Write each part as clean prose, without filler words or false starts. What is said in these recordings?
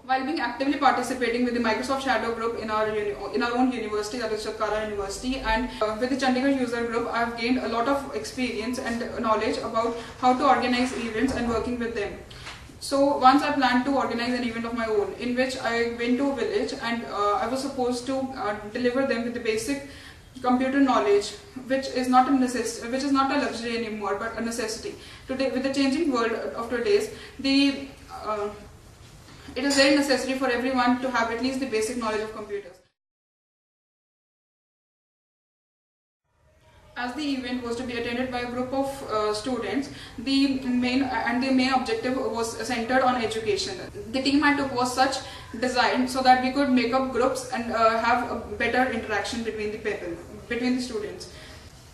While being actively participating with the Microsoft Shadow group in our own university, that is Chatkara University, and with the Chandigarh user group, I have gained a lot of experience and knowledge about how to organize events and working with them. So once I planned to organize an event of my own, in which I went to a village and I was supposed to deliver them with the basic computer knowledge, which is not a necessity, which is not a luxury anymore, but a necessity. Today, with the changing world of today's, it is very necessary for everyone to have at least the basic knowledge of computers. As the event was to be attended by a group of students, the main objective was centered on education. The team I took was such designed so that we could make up groups and have a better interaction between the students.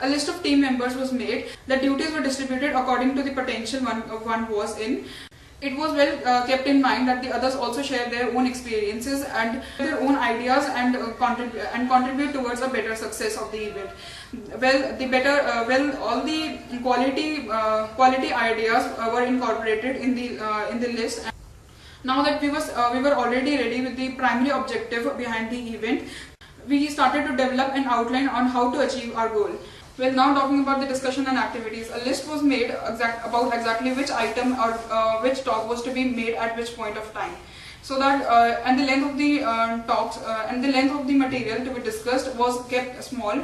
A list of team members was made. The duties were distributed according to the potential one was in. It was well kept in mind that the others also share their own experiences and their own ideas and contribute towards a better success of the event. All the quality ideas were incorporated in the list. Now that we were already ready with the primary objective behind the event, we started to develop an outline on how to achieve our goal. Well, now talking about the discussion and activities, a list was made about exactly which item or which talk was to be made at which point of time. So that and the length of the talks and the length of the material to be discussed was kept small.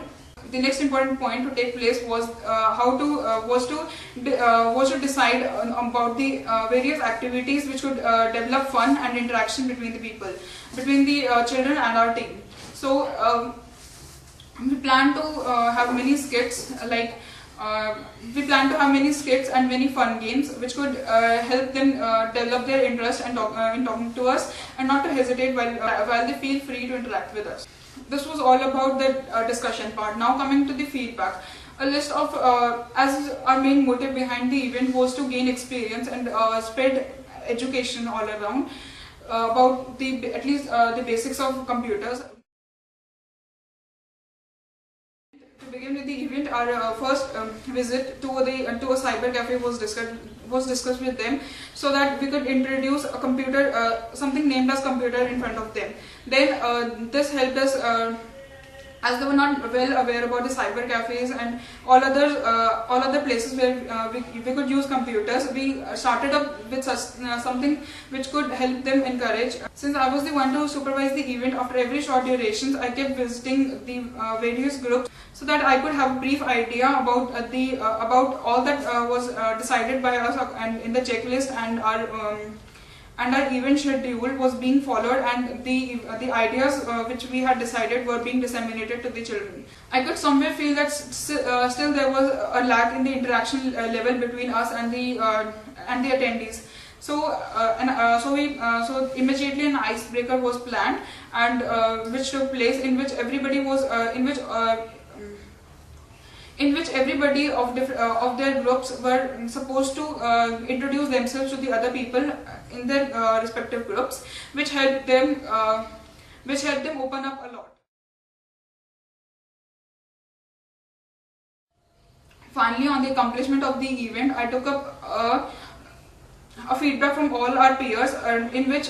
The next important point to take place was to decide about the various activities which could develop fun and interaction between the people, between the children and our team. So we plan to have many skits and many fun games which could help them develop their interest in talking to us and not to hesitate while they feel free to interact with us. This was all about the discussion part. Now coming to the feedback. A list of, as our main motive behind the event was to gain experience and spread education all around about at least the basics of computers. To begin with the event, our first visit to a cyber cafe was discussed with them, so that we could introduce a computer, something named as computer, in front of them. Then this helped us, as they were not well aware about the cyber cafes and all other places where we could use computers. We started up with something which could help them encourage. Since I was the one to supervise the event, after every short durations, I kept visiting the various groups so that I could have a brief idea about about all that was decided by us and in the checklist, and our event schedule was being followed, and the ideas which we had decided were being disseminated to the children. I could somewhere feel that still there was a lack in the interaction level between us and the attendees. So immediately an icebreaker was planned, and which took place, in which everybody of their groups were supposed to introduce themselves to the other people in their respective groups, which helped them open up a lot. Finally, on the accomplishment of the event, I took up a feedback from all our peers, in which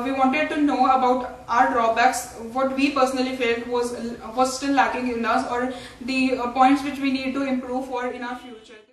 we wanted to know about our drawbacks, what we personally felt was still lacking in us, or the points which we need to improve for in our future.